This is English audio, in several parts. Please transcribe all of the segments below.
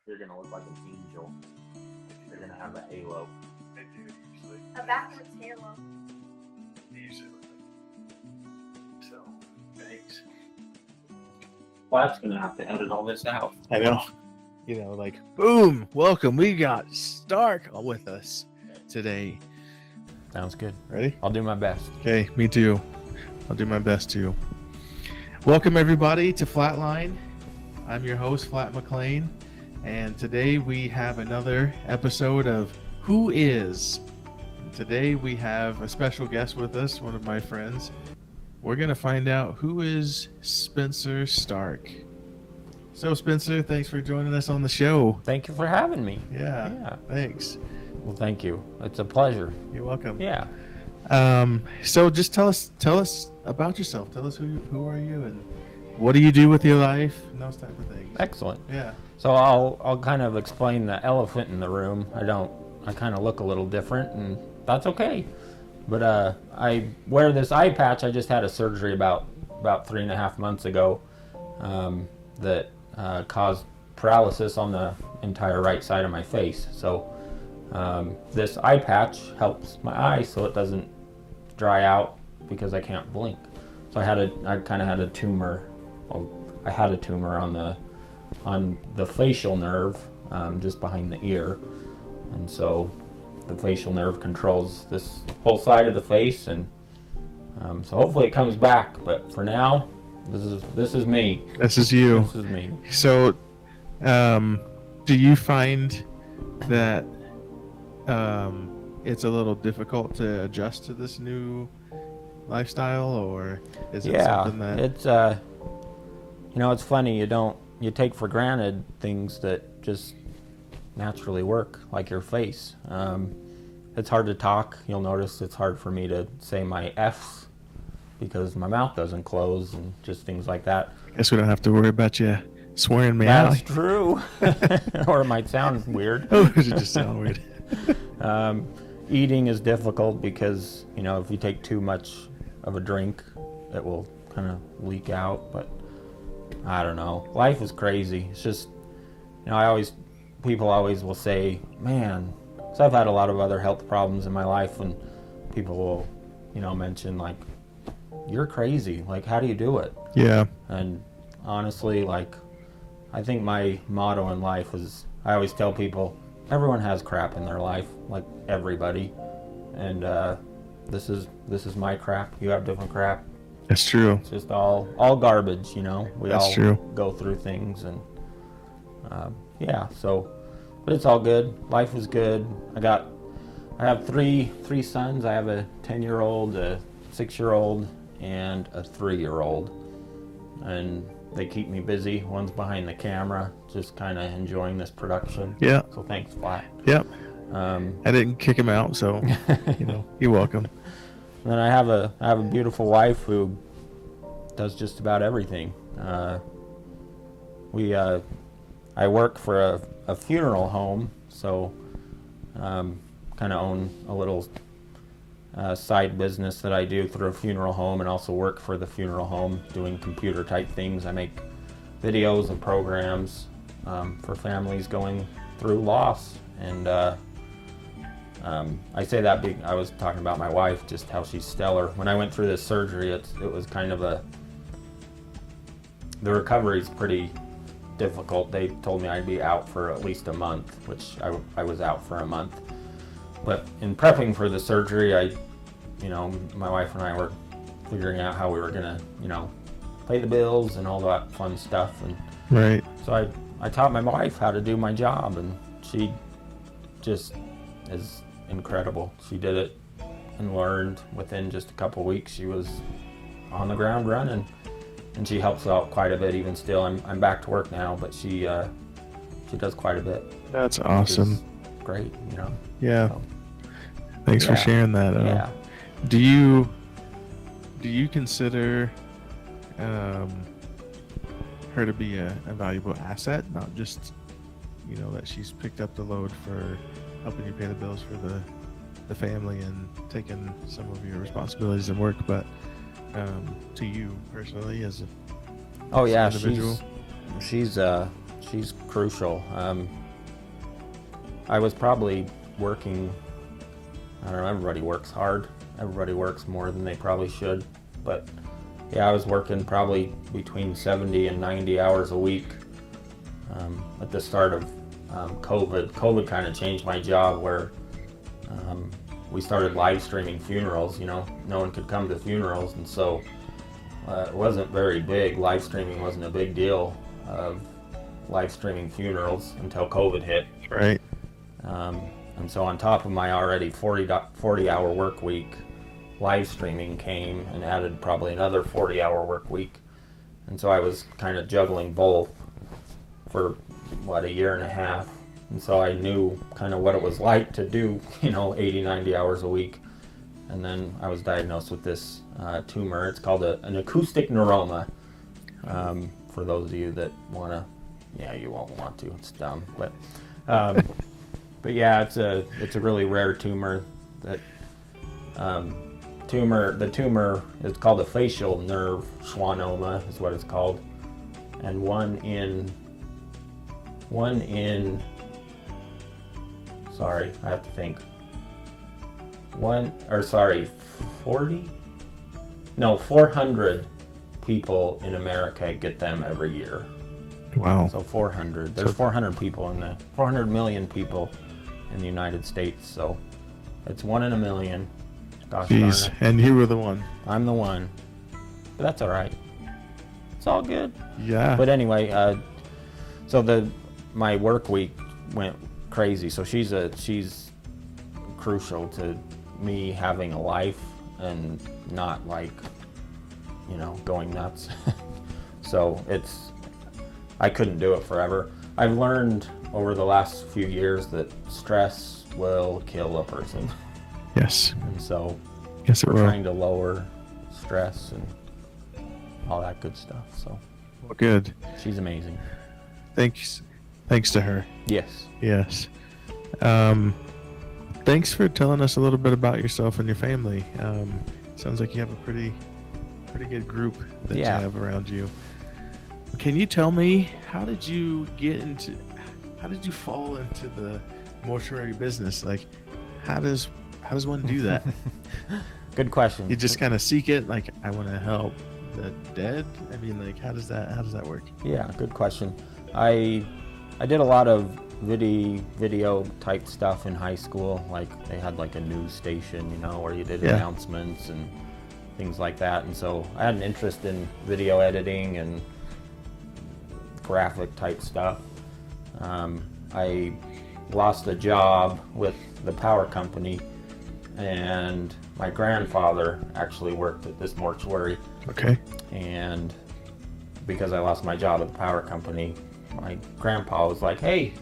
You're gonna look like an angel. You're gonna have a halo. They do usually. A backwards halo. They usually look like. So, thanks. Flatt's gonna have to edit all this out. I know. You know, like, boom, welcome. We got Stark with us today. Sounds good. Ready? I'll do my best. Okay, me too. I'll do my best too. Welcome everybody to PhlattLine. I'm your host, Flatt McLean, and today we have another episode of Who Is? Today we have a special guest with us, one of my friends. We're going to find out who is Spencer Stark. So Spencer, thanks for joining us on the show. Thank you for having me. Yeah. Thanks. Well, thank you. It's a pleasure. You're welcome. Yeah. So just tell us about yourself. Tell us who are you and what do you do with your life and those type of things. Excellent. Yeah. So I'll kind of explain the elephant in the room. I kind of look a little different, and that's okay. But I wear this eye patch. I just had a surgery about 3.5 months ago that caused paralysis on the entire right side of my face. So this eye patch helps my eye so it doesn't dry out because I can't blink. So I kind of had a tumor. I had a tumor on the facial nerve just behind the ear, and so the facial nerve controls this whole side of the face, and so hopefully it comes back. But for now, this is me. This is you. This is me. So, do you find that it's a little difficult to adjust to this new lifestyle, or is it something that it's it's funny, you take for granted things that just naturally work, like your face. It's hard to talk. You'll notice it's hard for me to say my F's because my mouth doesn't close and just things like that. Guess we don't have to worry about you swearing me out. That's true. Or it might sound weird. Oh, it just sound weird. Eating is difficult because, if you take too much of a drink, it will kind of leak out. But I don't know. Life is crazy. It's just, people always will say, man, so I've had a lot of other health problems in my life, and people will, mention like, you're crazy. Like, how do you do it? Yeah. And honestly, I think my motto in life is, I always tell people, everyone has crap in their life, like everybody. And this is my crap. You have different crap. That's true. It's just all garbage, We That's all true. go through things, and but it's all good. Life is good. I have three sons. I have a 10-year-old, a 6-year-old, and a 3-year-old, and they keep me busy. One's behind the camera, just kind of enjoying this production. Yeah. So thanks, Flatt. Yep. I didn't kick him out, so you're welcome. And then I have a beautiful wife who does just about everything. I work for a funeral home, so kind of own a little side business that I do through a funeral home, and also work for the funeral home doing computer type things. I make videos and programs for families going through loss, and I say that I was talking about my wife, just how she's stellar. When I went through this surgery, it was kind of the recovery's pretty difficult. They told me I'd be out for at least a month, which I was out for a month. But in prepping for the surgery, my wife and I were figuring out how we were gonna, pay the bills and all that fun stuff. And Right. so I taught my wife how to do my job, and she just is incredible. She did it and learned within just a couple weeks. She was on the ground running, and she helps out quite a bit even still. I'm back to work now, but she does quite a bit. That's awesome. Great, Yeah. So, Thanks for sharing that. Yeah. Do you consider her to be a valuable asset, not just that she's picked up the load for helping you pay the bills for the family and taking some of your responsibilities and work, but to you personally as a Oh yeah, individual? she's she's crucial. I was probably working, I don't know, everybody works hard. Everybody works more than they probably should. But yeah, I was working probably between 70 and 90 hours a week at the start of COVID. COVID kind of changed my job where we started live streaming funerals. You know, no one could come to funerals, and so it wasn't very big. Live streaming wasn't a big deal of live streaming funerals until COVID hit. Right. And so on top of my already 40-hour work week, live streaming came and added probably another 40-hour work week. And so I was kind of juggling both for, a year and a half. And so I knew kind of what it was like to do, 80, 90 hours a week. And then I was diagnosed with this tumor. It's called an acoustic neuroma. For those of you that want to, you won't want to, it's dumb. But yeah, it's a really rare tumor. The tumor is called a facial nerve schwannoma, is what it's called. And one in sorry, I have to think. 400 people in America get them every year. Wow. So 400. There's 400 people 400 million people in the United States. So it's 1 in a million. Gosh darn Jeez, it. and you were the one. I'm the one. But that's all right. It's all good. Yeah. But anyway, so my work week went crazy. So she's crucial to me having a life and not going nuts. So I couldn't do it forever. I've learned over the last few years that stress will kill a person. Yes. And so Yes, it we're will. trying to lower stress and all that good stuff. So Well, good. she's amazing. Thanks to her. Yes. Yes. Thanks for telling us a little bit about yourself and your family. Sounds like you have a pretty good group that Yeah. you have around you. Can you tell me, how did you fall into the mortuary business? Like, how does one do that? Good question. You just kind of seek it, like, I want to help the dead? I mean, like, how does that work? Yeah, good question. I did a lot of video type stuff in high school. Like they had like a news station, where you did announcements and things like that. And so I had an interest in video editing and graphic type stuff. I lost a job with the power company, and my grandfather actually worked at this mortuary. Okay. And because I lost my job at the power company, my grandpa was like, hey,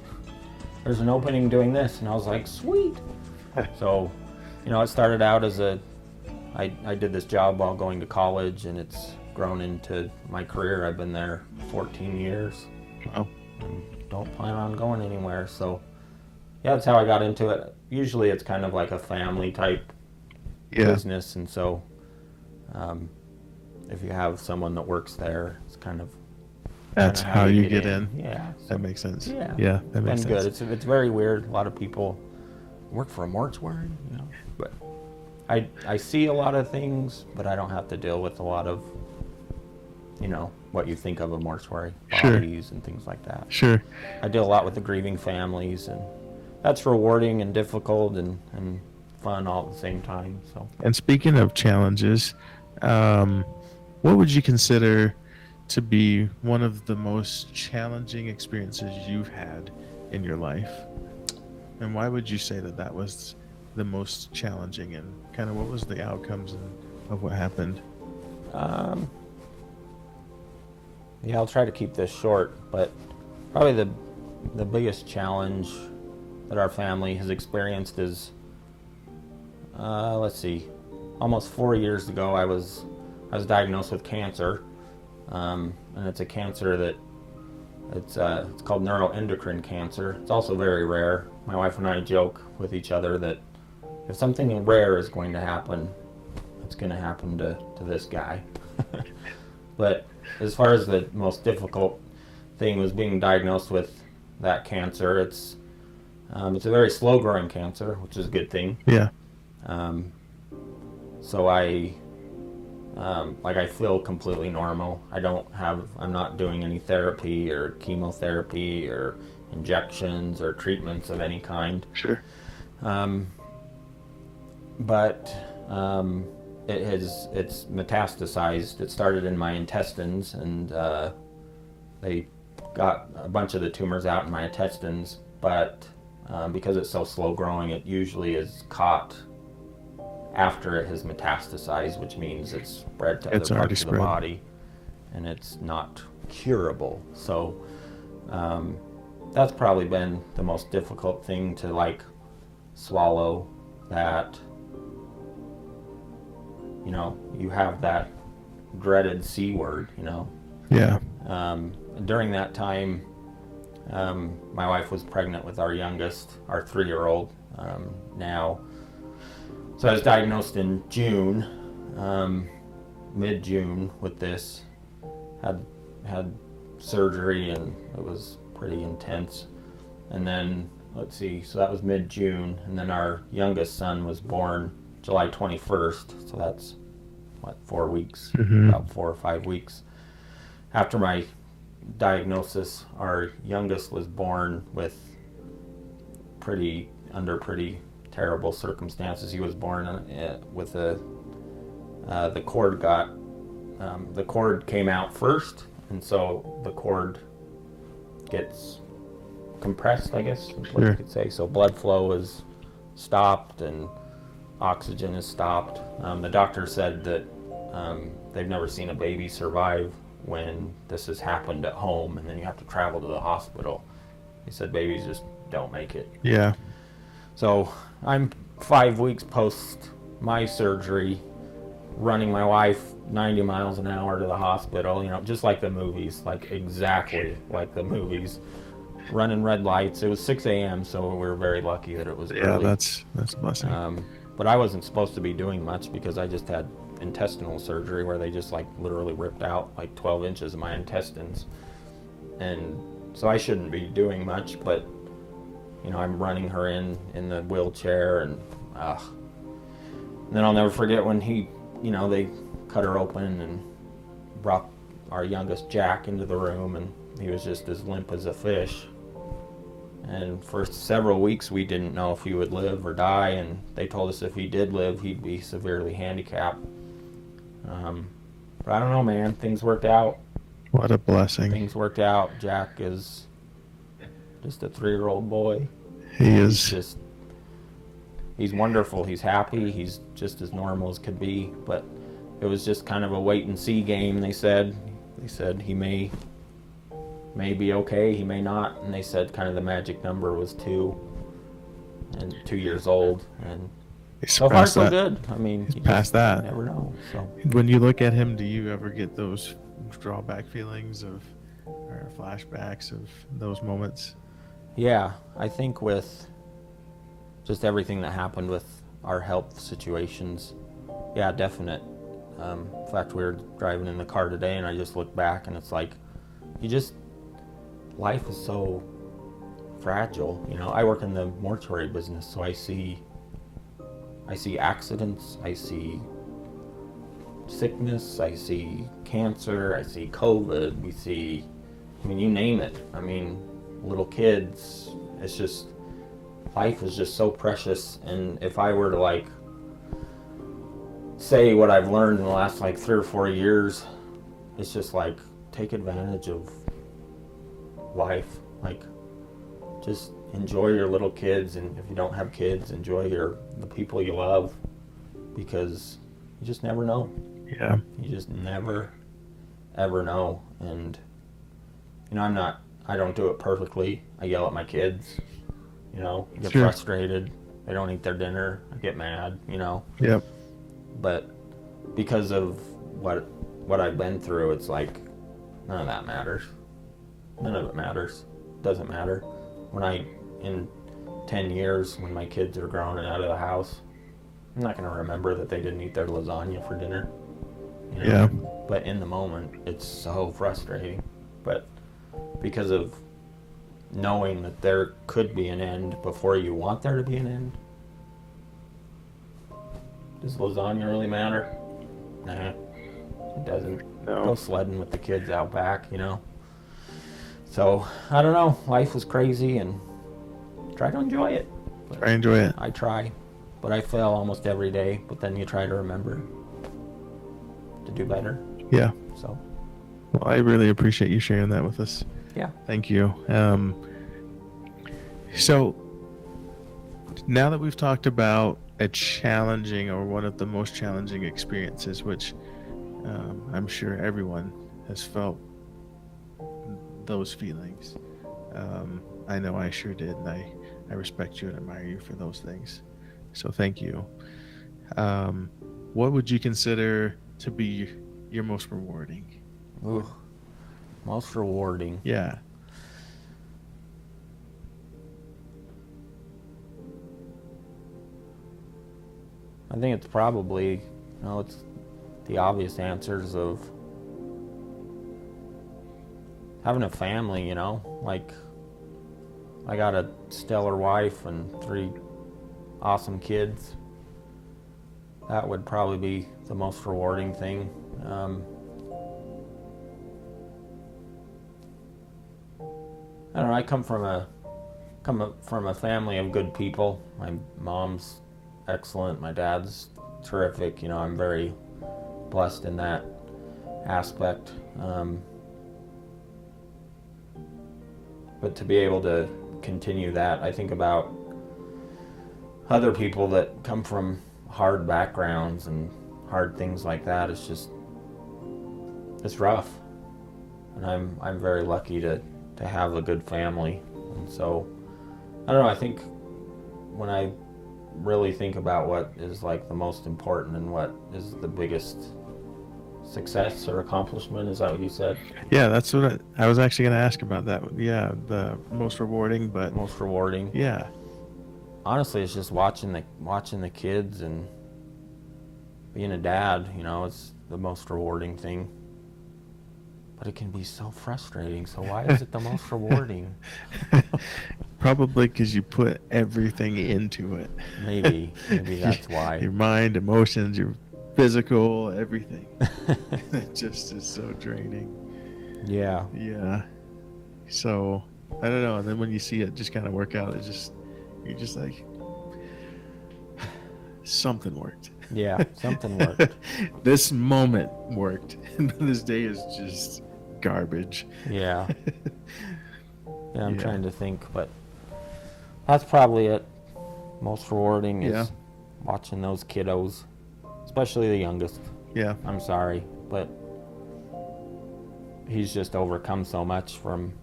there's an opening doing this. And I was like, sweet. So, it started out as I did this job while going to college, and it's grown into my career. I've been there 14 years. Wow. And don't plan on going anywhere. So, yeah, that's how I got into it. Usually it's kind of like a family type business. And so, if you have someone that works there, it's kind of That's how you get in. Yeah. That makes sense. Yeah. Yeah, that makes Been sense. good. It's very weird. A lot of people work for a mortuary, but I see a lot of things, but I don't have to deal with a lot of, what you think of a mortuary, Sure. bodies and things like that. Sure. I deal a lot with the grieving families, and that's rewarding and difficult and fun all at the same time. So. And speaking of challenges, what would you consider to be one of the most challenging experiences you've had in your life? And why would you say that was the most challenging, and kind of what was the outcomes of what happened? Yeah, I'll try to keep this short, but probably the biggest challenge that our family has experienced is, almost 4 years ago I was diagnosed with cancer, and it's a cancer that it's called neuroendocrine cancer. It's also very rare. My wife and I joke with each other that if something rare is going to happen, it's going to happen to this guy. But as far as the most difficult thing was being diagnosed with that cancer. It's a very slow growing cancer, which is a good thing. Yeah. So I feel completely normal. I'm not doing any therapy or chemotherapy or injections or treatments of any kind. Sure. But it's metastasized. It started in my intestines, and they got a bunch of the tumors out in my intestines, but because it's so slow growing, it usually is caught after it has metastasized, which means it's spread to other parts of the body, and it's not curable. So that's probably been the most difficult thing to like swallow, that you have that dreaded C word, Yeah. During that time, my wife was pregnant with our youngest, our 3-year-old now. So I was diagnosed in June, mid-June with this. Had surgery, and it was pretty intense. And then, let's see, so that was mid-June, and then our youngest son was born July 21st, so that's, 4 weeks, about 4 or 5 weeks. After my diagnosis, our youngest was born with under pretty terrible circumstances. He was born with the cord the cord came out first, and so the cord gets compressed, I guess is what you could say. So blood flow is stopped and oxygen is stopped. The doctor said that they've never seen a baby survive when this has happened at home and then you have to travel to the hospital. He said babies just don't make it. Yeah. So I'm 5 weeks post my surgery, running my wife 90 miles an hour to the hospital, just like the movies, like exactly like the movies, running red lights. It was 6 a.m., so we were very lucky that it was early. That's a blessing. But I wasn't supposed to be doing much because I just had intestinal surgery where they just like literally ripped out like 12 inches of my intestines. And so I shouldn't be doing much, but I'm running her in the wheelchair, and then I'll never forget when they cut her open and brought our youngest Jack into the room, and he was just as limp as a fish. And for several weeks we didn't know if he would live or die, and they told us if he did live, he'd be severely handicapped. But I don't know, man. Things worked out. What a blessing. Things worked out. Jack is just a 3-year-old boy. He is. He's wonderful. He's happy. He's just as normal as could be. But it was just kind of a wait and see game. They said he may be okay. He may not. And they said kind of the magic number was 2 and 2 years old. And so far so good. I mean, he's past that. Never know. So when you look at him, do you ever get those drawback feelings or flashbacks of those moments? Yeah, I think with just everything that happened with our health situations, yeah, definite. In fact, we were driving in the car today, and I just looked back, and it's like, life is so fragile. I work in the mortuary business, so I see accidents, I see sickness, I see cancer, I see COVID, we see, you name it. Little kids. It's just, life is just so precious. And if I were to say what I've learned in the last 3 or 4 years, it's just take advantage of life. Just enjoy your little kids, and if you don't have kids, enjoy the people you love, because you just never know. Yeah. You just never, ever know. And I don't do it perfectly. I yell at my kids, get frustrated. They don't eat their dinner. I get mad, Yep. But because of what I've been through, it's none of that matters. None of it matters. Doesn't matter. In 10 years, when my kids are grown and out of the house, I'm not going to remember that they didn't eat their lasagna for dinner. Yeah. But in the moment, it's so frustrating. But because of knowing that there could be an end before you want there to be an end. Does lasagna really matter? Nah, it doesn't. No. Go sledding with the kids out back, you know. So, I don't know. Life was crazy and try to enjoy it. I enjoy it. I try, but I fail almost every day, but then you try to remember to do better. Yeah. So, Well, I really appreciate you sharing that with us. yeah. Thank you. So now that we've talked about a challenging or one of the most challenging experiences, which I'm sure everyone has felt those feelings. I know I sure did, and I respect you and admire you for those things. So thank you. What would you consider to be your most rewarding? Ooh, most rewarding. Yeah. I think it's probably, it's the obvious answers of having a family, like I got a stellar wife and 3 awesome kids. That would probably be the most rewarding thing. I don't know, I come from a family of good people. My mom's excellent, my dad's terrific. I'm very blessed in that aspect. But to be able to continue that, I think about other people that come from hard backgrounds and hard things like that. It's rough, and I'm very lucky to have a good family. And so I don't know, I think when I really think about what is like the most important and what is the biggest success or accomplishment, is that what you said? Yeah, that's what I was actually going to ask about that. Yeah, the most rewarding, but Most rewarding. yeah. Honestly, it's just watching the kids and being a dad. It's the most rewarding thing. But it can be so frustrating. So why is it the most rewarding? Probably because you put everything into it. Maybe that's why. Your mind, emotions, your physical, everything. It just is so draining. Yeah. Yeah. So I don't know. And then when you see it just kind of work out, you're just like, something worked. Yeah, something worked. This moment worked. This day is just garbage. Yeah. Yeah, I'm Yeah. trying to think, but that's probably it. Most rewarding is Yeah. watching those kiddos, especially the youngest. Yeah. I'm sorry, but he's just overcome so much from,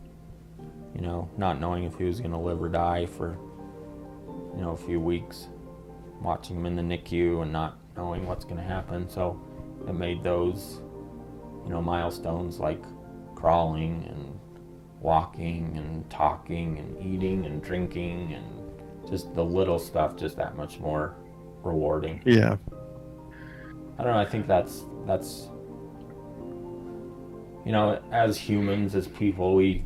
not knowing if he was going to live or die for, a few weeks, watching him in the NICU and not knowing what's going to happen. So it made those, milestones like crawling and walking and talking and eating and drinking and just the little stuff just that much more rewarding. Yeah. I don't know, I think that's as humans, as people, we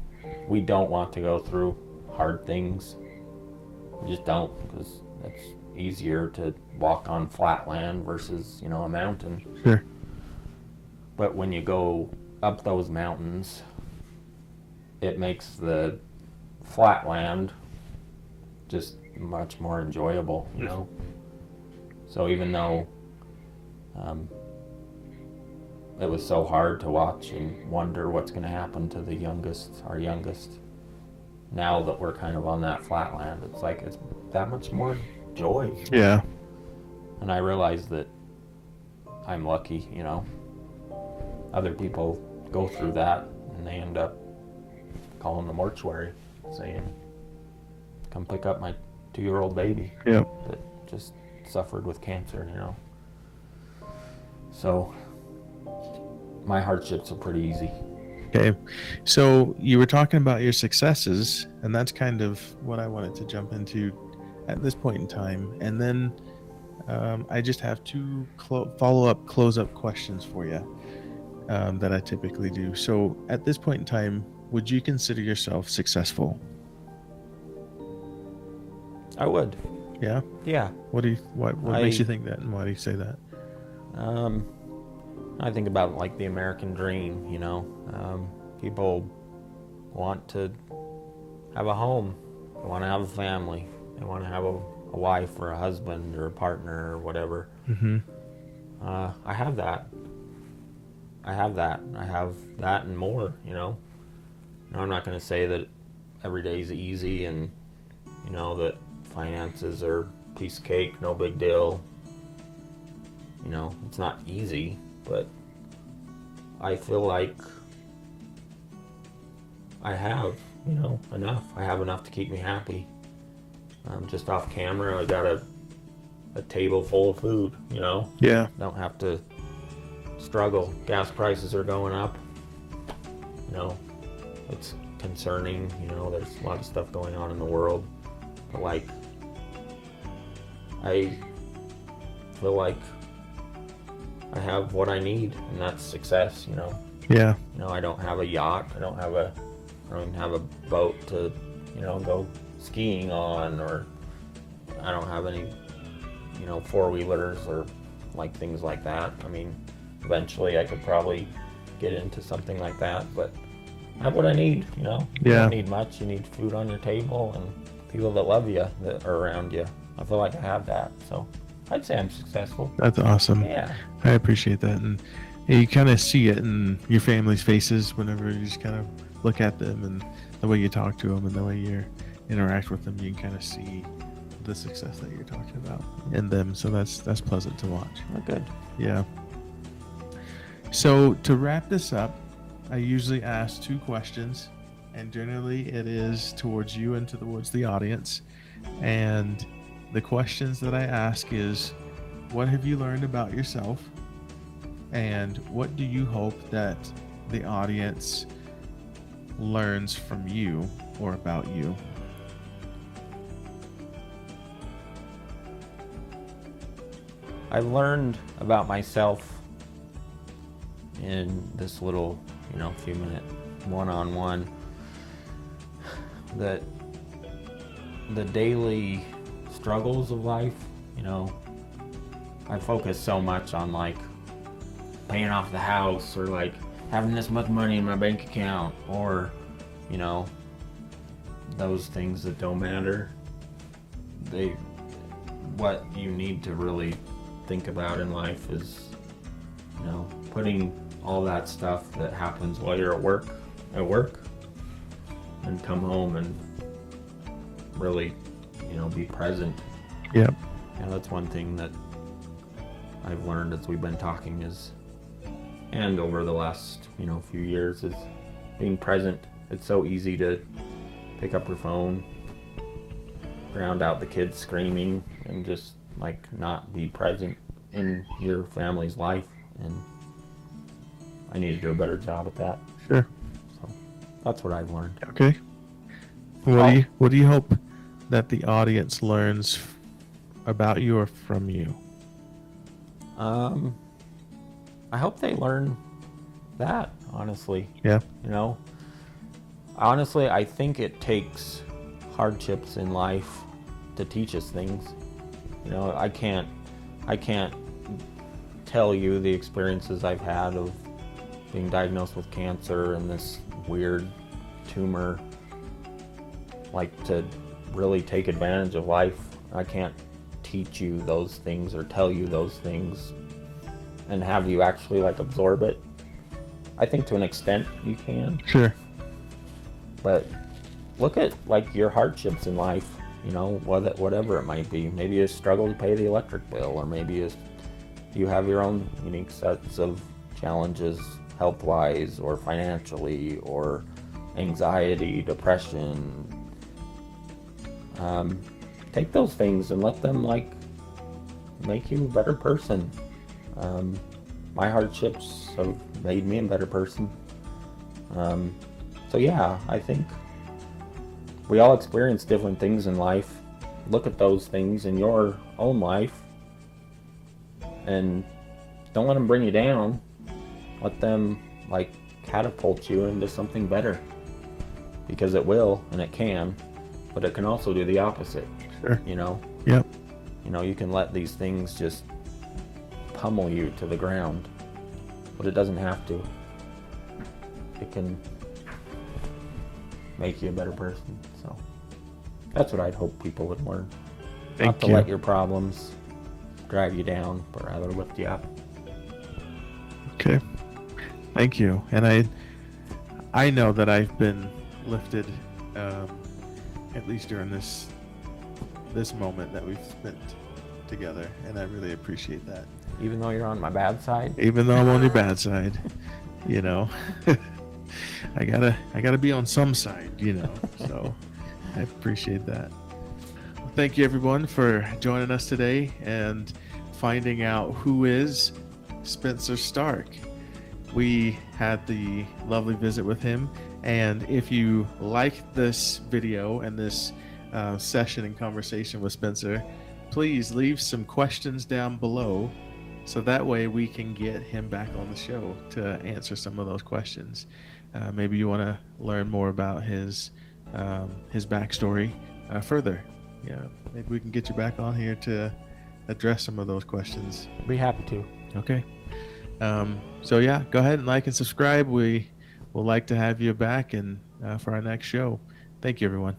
don't want to go through hard things. We just don't, because it's easier to walk on flat land versus, a mountain. Sure. But when you go up those mountains, it makes the flat land just much more enjoyable, So even though it was so hard to watch and wonder what's going to happen to our youngest, now that we're kind of on that flat land, it's like it's that much more joy. Yeah. And I realize that I'm lucky, Other people go through that and they end up calling the mortuary saying, come pick up my 2-year-old baby. Yep. That just suffered with cancer, So my hardships are pretty easy. Okay. So you were talking about your successes, and that's kind of what I wanted to jump into at this point in time. And then I just have 2 follow-up, close-up questions for you that I typically do. So at this point in time, would you consider yourself successful? I would. Yeah. Yeah. What makes you think that, and why do you say that? I think about like the American dream, people want to have a home, they want to have a family, they want to have a wife or a husband or a partner or whatever. Mm-hmm. I have that. I have that and more, I'm not going to say that every day is easy and, that finances are a piece of cake, no big deal. It's not easy, but I feel like I have, enough. I have enough to keep me happy. Just off camera, I got a table full of food, Yeah. Don't have to struggle. Gas prices are going up. It's concerning, there's a lot of stuff going on in the world. But like, I feel like I have what I need, and that's success, Yeah. I don't have a yacht. I don't even have a boat to, go skiing on, or I don't have any, four-wheelers or like things like that. I mean, eventually I could probably get into something like that, but I have what I need, You don't need much. You need food on your table and people that love you, that are around you. I feel like I have that, so I'd say I'm successful. That's awesome. Yeah. I appreciate that. And you kind of see it in your family's faces whenever you just kind of look at them, and the way you talk to them and the way you interact with them, you can kind of see the success that you're talking about in them. So that's pleasant to watch. Oh, good. Yeah. So to wrap this up, I usually ask 2 questions, and generally it is towards you and towards the audience. And the questions that I ask is, what have you learned about yourself? And what do you hope that the audience learns from you or about you? I learned about myself in this little, few minute one-on-one, that the daily struggles of life, I focus so much on like paying off the house, or like having this much money in my bank account, or, those things that don't matter. What you need to really think about in life is, putting all that stuff that happens while you're at work, and come home and really, be present. Yep. And that's one thing that I've learned as we've been talking and over the last, few years, is being present. It's so easy to pick up your phone, drown out the kids screaming, and just like not be present in your family's life. And I need to do a better job at that. Sure. So that's what I've learned. Okay. What do you hope that the audience learns about you or from you? I hope they learn that, honestly. Yeah. Honestly, I think it takes hardships in life to teach us things. I can't tell you the experiences I've had of being diagnosed with cancer and this weird tumor, like, to really take advantage of life. I can't teach you those things or tell you those things and have you actually like absorb it. I think to an extent you can. Sure. But look at like your hardships in life, whatever it might be. Maybe you struggle to pay the electric bill, or maybe you have your own unique sets of challenges health-wise or financially, or anxiety, depression. Take those things and let them like make you a better person. My hardships have made me a better person. So yeah, I think we all experience different things in life. Look at those things in your own life and don't let them bring you down. Let them like catapult you into something better. because it will and it can, but it can also do the opposite. Sure. You know. Yep. You know, you can let these things just pummel you to the ground, but it doesn't have to. It can make you a better person. So that's what I'd hope people would learn. Not to let your problems drag you down, but rather lift you up. Okay. Thank you. And I know that I've been lifted, at least during this moment that we've spent together, and I really appreciate that. Even though you're on my bad side? Even though I'm on your bad side, you know. I gotta be on some side, you know. So I appreciate that. Well, thank you everyone for joining us today and finding out who is Spencer Stark. We had the lovely visit with him, and if you like this video and this session and conversation with Spencer, please leave some questions down below so that way we can get him back on the show to answer some of those questions. Maybe you want to learn more about his backstory further. Yeah, maybe we can get you back on here to address some of those questions. Be happy to. Okay. So yeah, go ahead and like and subscribe. We will like to have you back and for our next show. Thank you, everyone.